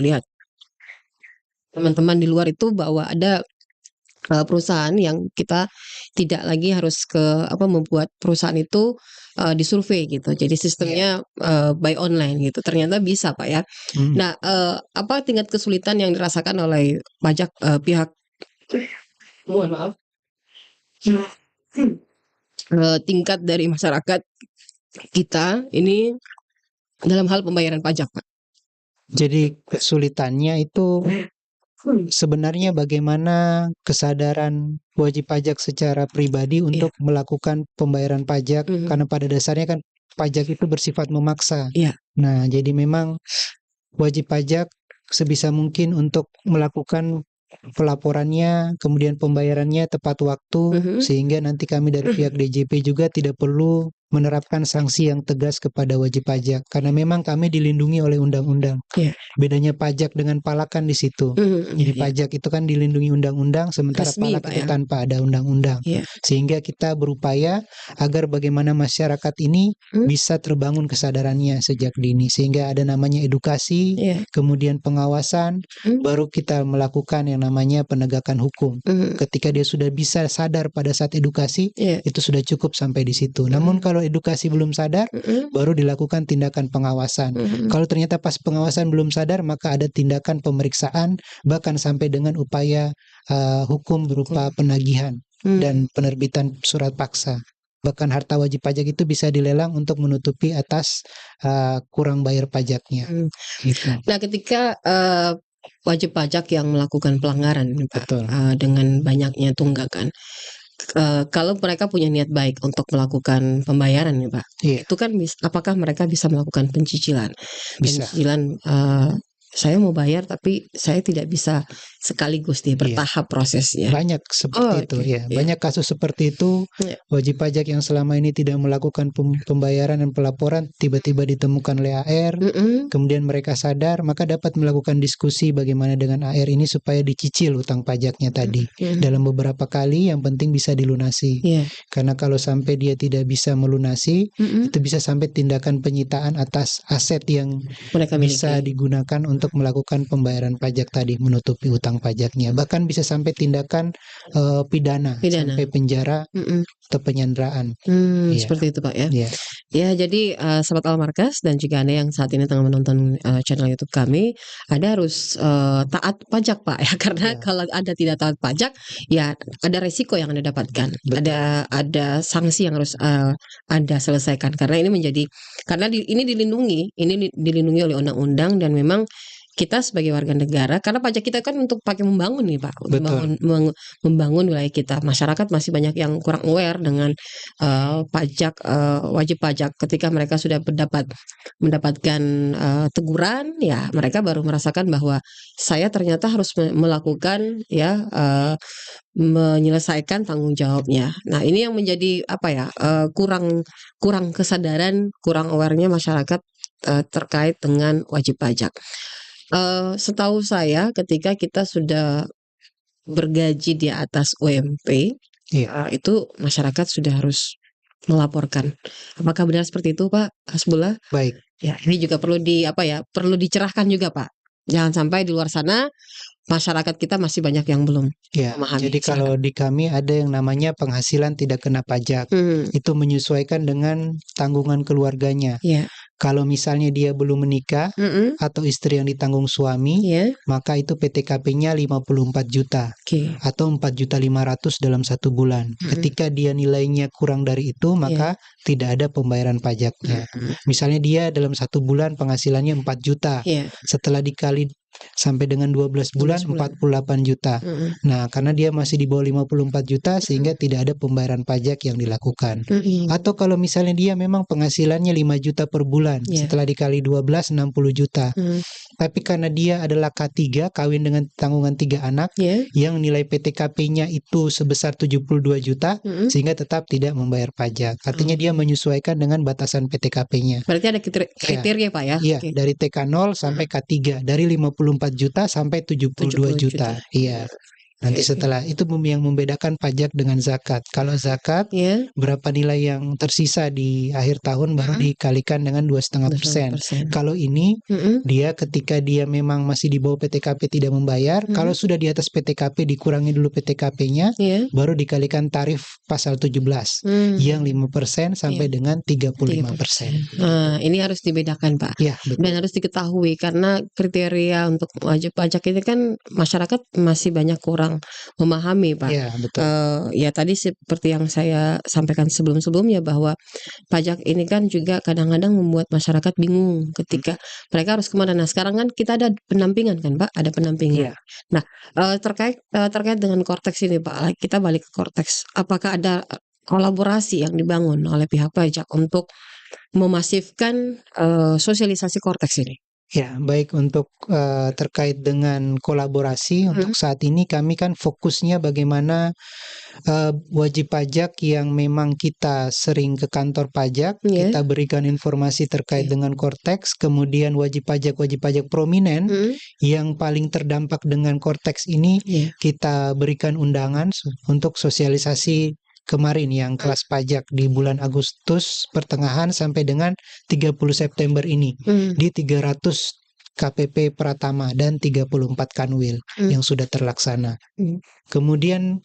di luar itu bahwa ada perusahaan yang kita tidak lagi harus membuat perusahaan itu disurvei gitu. Jadi sistemnya by online gitu. Ternyata bisa Pak ya. Nah, apa tingkat kesulitan yang dirasakan oleh pajak pihak tingkat dari masyarakat kita ini dalam hal pembayaran pajak Pak? Jadi kesulitannya itu sebenarnya bagaimana kesadaran wajib pajak secara pribadi untuk melakukan pembayaran pajak, karena pada dasarnya kan pajak itu bersifat memaksa. Nah, jadi memang wajib pajak sebisa mungkin untuk melakukan pelaporannya, kemudian pembayarannya tepat waktu, sehingga nanti kami dari pihak DJP juga tidak perlu menerapkan sanksi yang tegas kepada wajib pajak, karena memang kami dilindungi oleh undang-undang. Iya. Bedanya pajak dengan palakan di situ. Jadi pajak itu kan dilindungi undang-undang, sementara Resmi, palak Pak, itu ya. tanpa ada undang-undang. Iya. Sehingga kita berupaya agar bagaimana masyarakat ini bisa terbangun kesadarannya sejak dini, sehingga ada namanya edukasi, Iya. kemudian pengawasan, baru kita melakukan yang namanya penegakan hukum. Ketika dia sudah bisa sadar pada saat edukasi, Iya. itu sudah cukup sampai di situ. Namun kalau edukasi belum sadar, baru dilakukan tindakan pengawasan. Kalau ternyata pas pengawasan belum sadar, maka ada tindakan pemeriksaan, bahkan sampai dengan upaya hukum berupa penagihan dan penerbitan surat paksa. Bahkan harta wajib pajak itu bisa dilelang untuk menutupi atas kurang bayar pajaknya. Gitu. Nah, ketika wajib pajak yang melakukan pelanggaran, Pak, Betul. dengan banyaknya tunggakan, kalau mereka punya niat baik untuk melakukan pembayaran, nih, Pak, Iya. itu kan apakah mereka bisa melakukan pencicilan? Bisa. Pencicilan, saya mau bayar tapi saya tidak bisa sekaligus nih, bertahap prosesnya. Banyak seperti itu, oke. ya. Iya. Banyak kasus seperti itu. Iya. Wajib pajak yang selama ini tidak melakukan pembayaran dan pelaporan tiba-tiba ditemukan oleh AR, kemudian mereka sadar, maka dapat melakukan diskusi bagaimana dengan AR ini supaya dicicil utang pajaknya tadi. Dalam beberapa kali yang penting bisa dilunasi. Iya. Karena kalau sampai dia tidak bisa melunasi, itu bisa sampai tindakan penyitaan atas aset yang Mereka bisa miliki. digunakan untuk melakukan pembayaran pajak tadi, menutupi utang pajaknya. Bahkan bisa sampai tindakan pidana, sampai penjara atau penyanderaan. Iya. Seperti itu, Pak, ya. Iya. Ya, jadi sahabat Al-Markas dan juga Anda yang saat ini tengah menonton channel YouTube kami, Anda harus taat pajak, Pak, ya. Karena Iya. kalau Anda tidak taat pajak, ya ada resiko yang Anda dapatkan. Betul. Ada sanksi yang harus Anda selesaikan, karena ini ini dilindungi oleh undang-undang, dan memang kita sebagai warga negara, karena pajak kita kan untuk pakai membangun nih, Pak, Betul. membangun wilayah kita. Masyarakat masih banyak yang kurang aware dengan pajak, wajib pajak. Ketika mereka sudah mendapatkan teguran, ya mereka baru merasakan bahwa saya ternyata harus melakukan, ya, menyelesaikan tanggung jawabnya. Nah, ini yang menjadi kurang kesadaran, kurang awarenya masyarakat terkait dengan wajib pajak. Setahu saya ketika kita sudah bergaji di atas UMP, itu masyarakat sudah harus melaporkan. Apakah benar seperti itu, Pak Hasbullah? Baik. Ya, ini juga perlu dicerahkan juga, Pak. Jangan sampai di luar sana masyarakat kita masih banyak yang belum memahami. Jadi kalau di kami ada yang namanya penghasilan tidak kena pajak. Itu menyesuaikan dengan tanggungan keluarganya. Iya. Kalau misalnya dia belum menikah atau istri yang ditanggung suami, maka itu PTKP-nya 54 juta atau 4.500.000 dalam 1 bulan. Ketika dia nilainya kurang dari itu, maka tidak ada pembayaran pajaknya. Misalnya dia dalam 1 bulan penghasilannya 4 juta. Setelah dikali sampai dengan 12 bulan 48 juta. Nah, karena dia masih di bawah 54 juta sehingga tidak ada pembayaran pajak yang dilakukan. Atau kalau misalnya dia memang penghasilannya 5 juta per bulan, setelah dikali 12 60 juta. Tapi karena dia adalah K3, kawin dengan tanggungan 3 anak, yang nilai PTKP-nya itu sebesar 72 juta, sehingga tetap tidak membayar pajak. Artinya dia menyesuaikan dengan batasan PTKP-nya. Berarti ada kriteria, Pak, ya? Iya, dari TK0 sampai K3, dari 54 juta sampai 72 juta. Iya. Nanti setelah itu yang membedakan pajak dengan zakat. Kalau zakat, berapa nilai yang tersisa di akhir tahun baru dikalikan dengan 2,5%. Kalau ini, dia ketika dia memang masih di bawah PTKP tidak membayar, kalau sudah di atas PTKP dikurangi dulu PTKP-nya, baru dikalikan tarif pasal 17, yang 5% sampai dengan 35%. Nah, ini harus dibedakan, Pak. Ya, betul. Dan harus diketahui, karena kriteria untuk wajib pajak ini kan masyarakat masih banyak kurang memahami, Pak. Ya, betul. Ya tadi seperti yang saya sampaikan sebelumnya, bahwa pajak ini kan juga kadang-kadang membuat masyarakat bingung ketika mereka harus kemana. Nah, sekarang kan kita ada pendampingan kan, Pak, ada pendampingan. Nah, terkait dengan Kortex ini, Pak, kita balik ke Kortex. Apakah ada kolaborasi yang dibangun oleh pihak pajak untuk memasifkan sosialisasi Kortex ini? Ya, baik untuk terkait dengan kolaborasi untuk saat ini kami kan fokusnya bagaimana wajib pajak yang memang kita sering ke kantor pajak, Ya. kita berikan informasi terkait Oke. dengan Kortex, kemudian wajib pajak prominent yang paling terdampak dengan Kortex ini Ya. kita berikan undangan untuk sosialisasi kemarin yang kelas pajak di bulan Agustus pertengahan sampai dengan 30 September ini di 300 KPP Pratama dan 34 Kanwil yang sudah terlaksana. Kemudian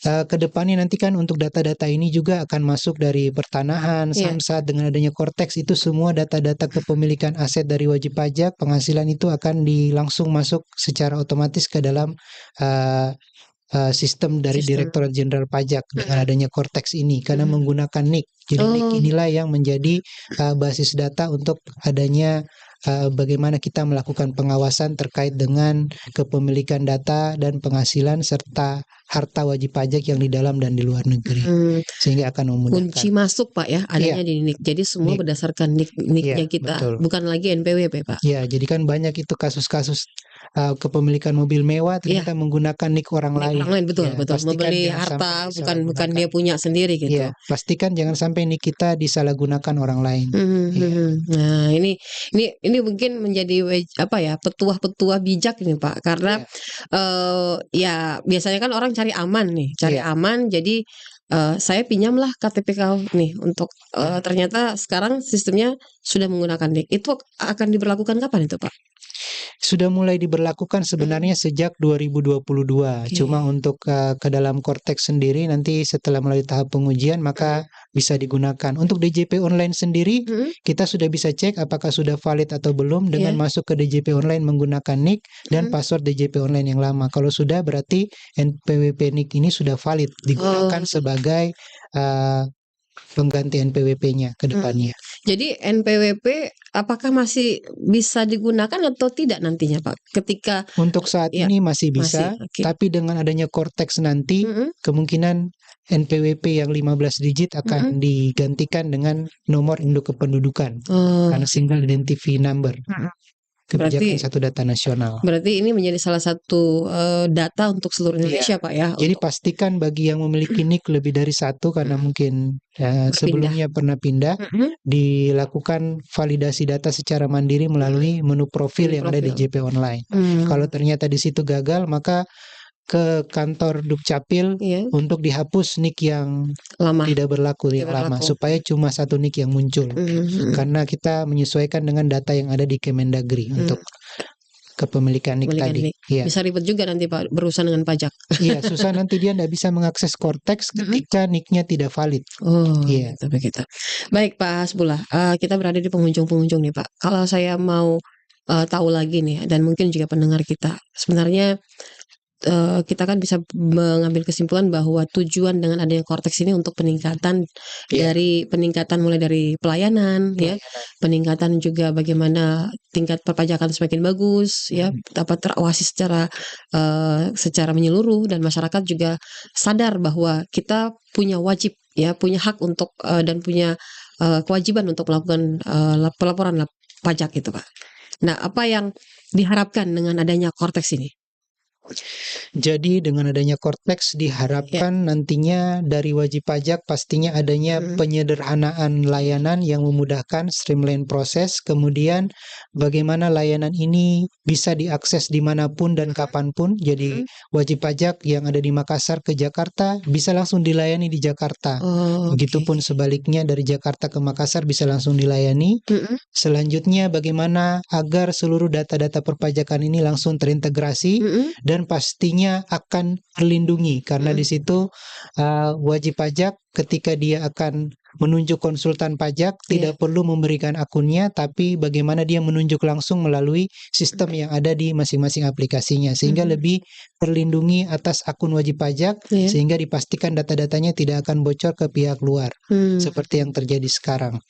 ke depannya nanti kan untuk data-data ini juga akan masuk dari pertanahan, Iya. samsat, dengan adanya Kortex itu semua data-data kepemilikan aset dari wajib pajak, penghasilan itu akan langsung masuk secara otomatis ke dalam sistem dari Sistem. Direktorat Jenderal Pajak dengan adanya Kortex ini karena menggunakan NIK. Jadi NIK inilah yang menjadi basis data untuk adanya bagaimana kita melakukan pengawasan terkait dengan kepemilikan data dan penghasilan serta harta wajib pajak yang di dalam dan di luar negeri, sehingga akan memudahkan. Kunci masuk Pak ya adanya di NIK. Jadi semua NIK. berdasarkan NIK-nya Iya, kita, betul. bukan lagi NPWP Pak. Ya, jadi kan banyak itu kasus-kasus kepemilikan mobil mewah ternyata menggunakan NIK orang NIK lain. orang lain, betul, Ya, betul. pastikan Membeli jangan harta sampai bukan disalahgunakan. dia punya sendiri gitu. Iya, pastikan jangan sampai NIK kita disalahgunakan orang lain. Iya. Nah, ini mungkin menjadi petuah-petuah bijak ini Pak, karena ya biasanya kan orang cari aman nih, aman. Jadi saya pinjamlah KTP kau nih untuk ternyata sekarang sistemnya sudah menggunakan NIK. Itu akan diberlakukan kapan itu Pak? Sudah mulai diberlakukan sebenarnya sejak 2022. Cuma untuk ke dalam Kortex sendiri nanti setelah melalui tahap pengujian maka bisa digunakan. Untuk DJP online sendiri kita sudah bisa cek apakah sudah valid atau belum dengan masuk ke DJP online menggunakan NIK dan password DJP online yang lama. Kalau sudah berarti NPWP NIK ini sudah valid digunakan sebagai pengganti NPWP-nya ke depannya. Jadi NPWP apakah masih bisa digunakan atau tidak nantinya Pak? Ketika untuk saat ini masih bisa, tapi dengan adanya Kortex nanti kemungkinan NPWP yang 15 digit akan digantikan dengan nomor induk kependudukan karena single identity number. Kebijakan satu data nasional. Berarti ini menjadi salah satu data untuk seluruh Indonesia Pak ya. Jadi pastikan bagi yang memiliki NIK lebih dari satu karena mungkin sebelumnya pernah pindah, dilakukan validasi data secara mandiri melalui menu profil yang ada di JP Online. Kalau ternyata di situ gagal, maka ke kantor Dukcapil untuk dihapus NIK yang tidak berlaku yang lama supaya cuma satu NIK yang muncul. Karena kita menyesuaikan dengan data yang ada di Kemendagri untuk kepemilikan NIK tadi. Bisa ribet juga nanti Pak berurusan dengan pajak. Iya, susah nanti dia tidak bisa mengakses Kortex ketika NIK-nya tidak valid. Begitu. Baik Pak Hasbullah, kita berada di penghujung-penghujung nih Pak. Kalau saya mau tahu lagi nih dan mungkin juga pendengar kita, sebenarnya kita kan bisa mengambil kesimpulan bahwa tujuan dengan adanya Kortex ini untuk peningkatan dari peningkatan mulai dari pelayanan ya, peningkatan juga bagaimana tingkat perpajakan semakin bagus ya, dapat terawasi secara menyeluruh dan masyarakat juga sadar bahwa kita punya wajib ya, punya hak untuk dan punya kewajiban untuk melakukan pelaporan pajak itu Pak. Nah, apa yang diharapkan dengan adanya Kortex ini? Jadi dengan adanya Kortex diharapkan nantinya dari wajib pajak pastinya adanya penyederhanaan layanan yang memudahkan streamline proses, kemudian bagaimana layanan ini bisa diakses dimanapun dan kapanpun. Jadi wajib pajak yang ada di Makassar ke Jakarta bisa langsung dilayani di Jakarta. Begitupun sebaliknya dari Jakarta ke Makassar bisa langsung dilayani. Selanjutnya bagaimana agar seluruh data-data perpajakan ini langsung terintegrasi dan pastinya akan terlindungi karena di situ wajib pajak ketika dia akan menunjuk konsultan pajak tidak perlu memberikan akunnya, tapi bagaimana dia menunjuk langsung melalui sistem yang ada di masing-masing aplikasinya sehingga lebih terlindungi atas akun wajib pajak sehingga dipastikan data-datanya tidak akan bocor ke pihak luar seperti yang terjadi sekarang.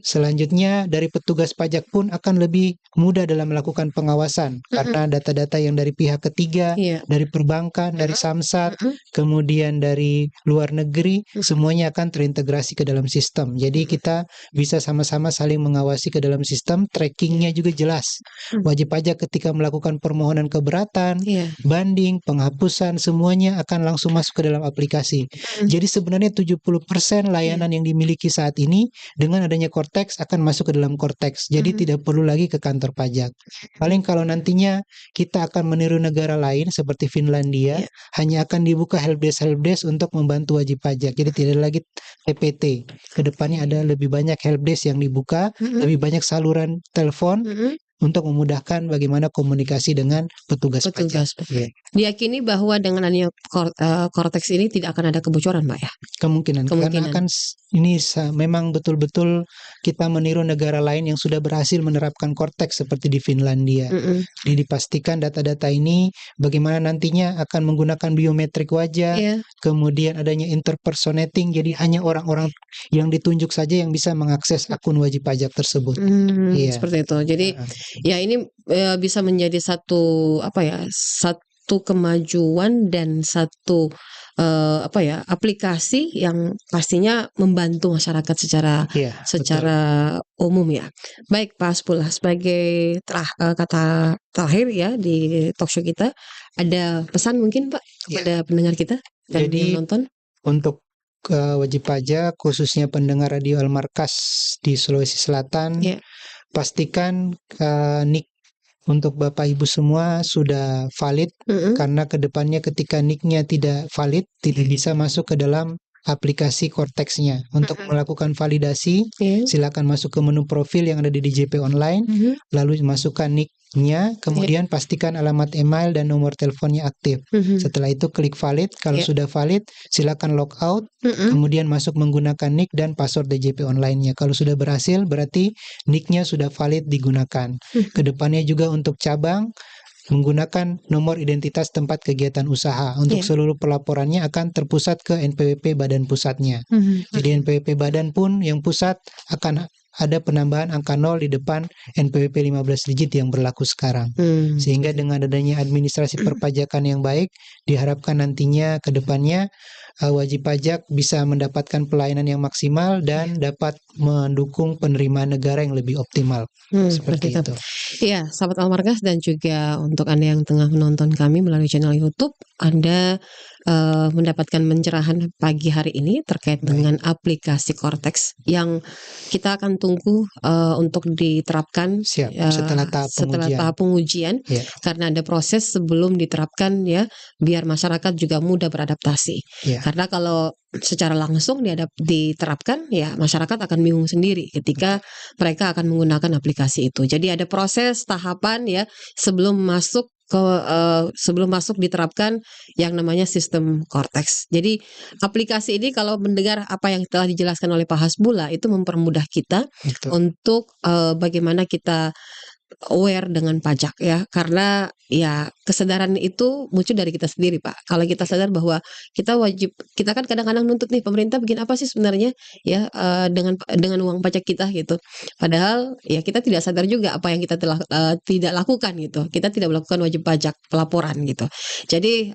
Selanjutnya dari petugas pajak pun akan lebih mudah dalam melakukan pengawasan karena data-data yang dari pihak ketiga, dari perbankan, dari samsat, kemudian dari luar negeri semuanya akan terintegrasi ke dalam sistem. Jadi kita bisa sama-sama saling mengawasi ke dalam sistem, trackingnya juga jelas. Wajib pajak ketika melakukan permohonan keberatan, Iya. banding, penghapusan, semuanya akan langsung masuk ke dalam aplikasi. Jadi sebenarnya 70% layanan yang dimiliki saat ini dengan adanya Cortex akan masuk ke dalam Cortex. Jadi tidak perlu lagi ke kantor pajak. Paling kalau nantinya kita akan meniru negara lain seperti Finlandia, hanya akan dibuka helpdesk untuk membantu wajib pajak. Jadi tidak lagi TPT. Kedepannya ada lebih banyak helpdesk yang dibuka, lebih banyak saluran telepon untuk memudahkan bagaimana komunikasi dengan petugas pajak. Iya. Diyakini bahwa dengan adanya Cortex ini tidak akan ada kebocoran, Pak ya? Kemungkinan. Karena kan ini memang betul-betul kita meniru negara lain yang sudah berhasil menerapkan Cortex seperti di Finlandia. Jadi dipastikan data-data ini bagaimana nantinya akan menggunakan biometrik wajah, kemudian adanya interpersonating, jadi hanya orang-orang yang ditunjuk saja yang bisa mengakses akun wajib pajak tersebut. Seperti itu. Jadi ya ini bisa menjadi satu kemajuan dan satu aplikasi yang pastinya membantu masyarakat secara umum ya. Baik Pak Hasbullah, sebagai kata terakhir ya di talkshow kita, ada pesan mungkin Pak kepada pendengar kita dan yang nonton? Untuk wajib pajak khususnya pendengar Radio Al Markas di Sulawesi Selatan, pastikan NIK untuk Bapak Ibu semua sudah valid, karena kedepannya ketika NIK-nya tidak valid, tidak bisa masuk ke dalam aplikasi Cortex-nya. Untuk melakukan validasi, silakan masuk ke menu profil yang ada di DJP Online, lalu masukkan NIK-nya, kemudian pastikan alamat email dan nomor teleponnya aktif. Setelah itu klik valid, kalau sudah valid, silakan log out, kemudian masuk menggunakan NIK dan password DJP Online-nya. Kalau sudah berhasil, berarti NIK-nya sudah valid digunakan. Kedepannya juga untuk cabang, menggunakan nomor identitas tempat kegiatan usaha. Untuk seluruh pelaporannya akan terpusat ke NPWP badan pusatnya. Jadi NPWP badan pun yang pusat akan ada penambahan angka 0 di depan NPWP 15 digit yang berlaku sekarang. Sehingga dengan adanya administrasi perpajakan yang baik, diharapkan nantinya ke depannya wajib pajak bisa mendapatkan pelayanan yang maksimal dan dapat mendukung penerimaan negara yang lebih optimal. Seperti itu. Iya, sahabat Al Markas dan juga untuk Anda yang tengah menonton kami melalui channel YouTube, Anda mendapatkan pencerahan pagi hari ini terkait dengan aplikasi Cortex yang kita akan tunggu untuk diterapkan setelah tahap pengujian, karena ada proses sebelum diterapkan ya, biar masyarakat juga mudah beradaptasi. Karena kalau secara langsung diterapkan ya masyarakat akan bingung sendiri ketika mereka akan menggunakan aplikasi itu. Jadi ada proses tahapan ya sebelum masuk diterapkan yang namanya sistem Cortex. Jadi aplikasi ini kalau mendengar apa yang telah dijelaskan oleh Pak Hasbullah itu mempermudah kita untuk bagaimana kita aware dengan pajak ya, karena ya kesadaran itu muncul dari kita sendiri Pak. Kalau kita sadar bahwa kita kan kadang-kadang nuntut nih pemerintah bikin apa sih sebenarnya ya dengan uang pajak kita gitu. Padahal ya kita tidak sadar juga apa yang kita telah tidak lakukan gitu. Kita tidak melakukan wajib pajak pelaporan gitu. Jadi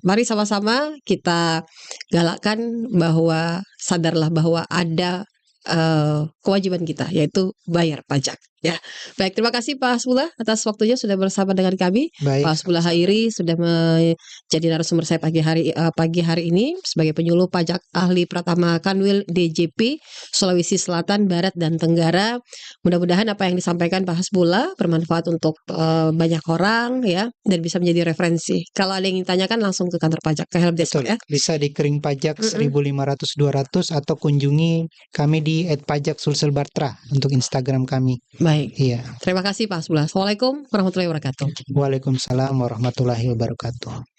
mari sama-sama kita galakkan bahwa sadarlah bahwa ada kewajiban kita yaitu bayar pajak ya. Baik, terima kasih Pak Hasbullah atas waktunya sudah bersama dengan kami. Pak Hasbullah Hairi sudah menjadi narasumber saya pagi hari ini sebagai penyuluh pajak ahli Pratama Kanwil DJP Sulawesi Selatan, Barat dan Tenggara. Mudah-mudahan apa yang disampaikan Pak Hasbullah bermanfaat untuk banyak orang ya dan bisa menjadi referensi. Kalau ada yang ingin tanyakan langsung ke kantor pajak, ke helpdesk ya. Bisa di Kering Pajak 1500-200 atau kunjungi kami di @pajak_sulselbartra untuk Instagram kami. Baik. Iya. Terima kasih Pak Hasbullah. Assalamualaikum warahmatullahi wabarakatuh. Waalaikumsalam warahmatullahi wabarakatuh.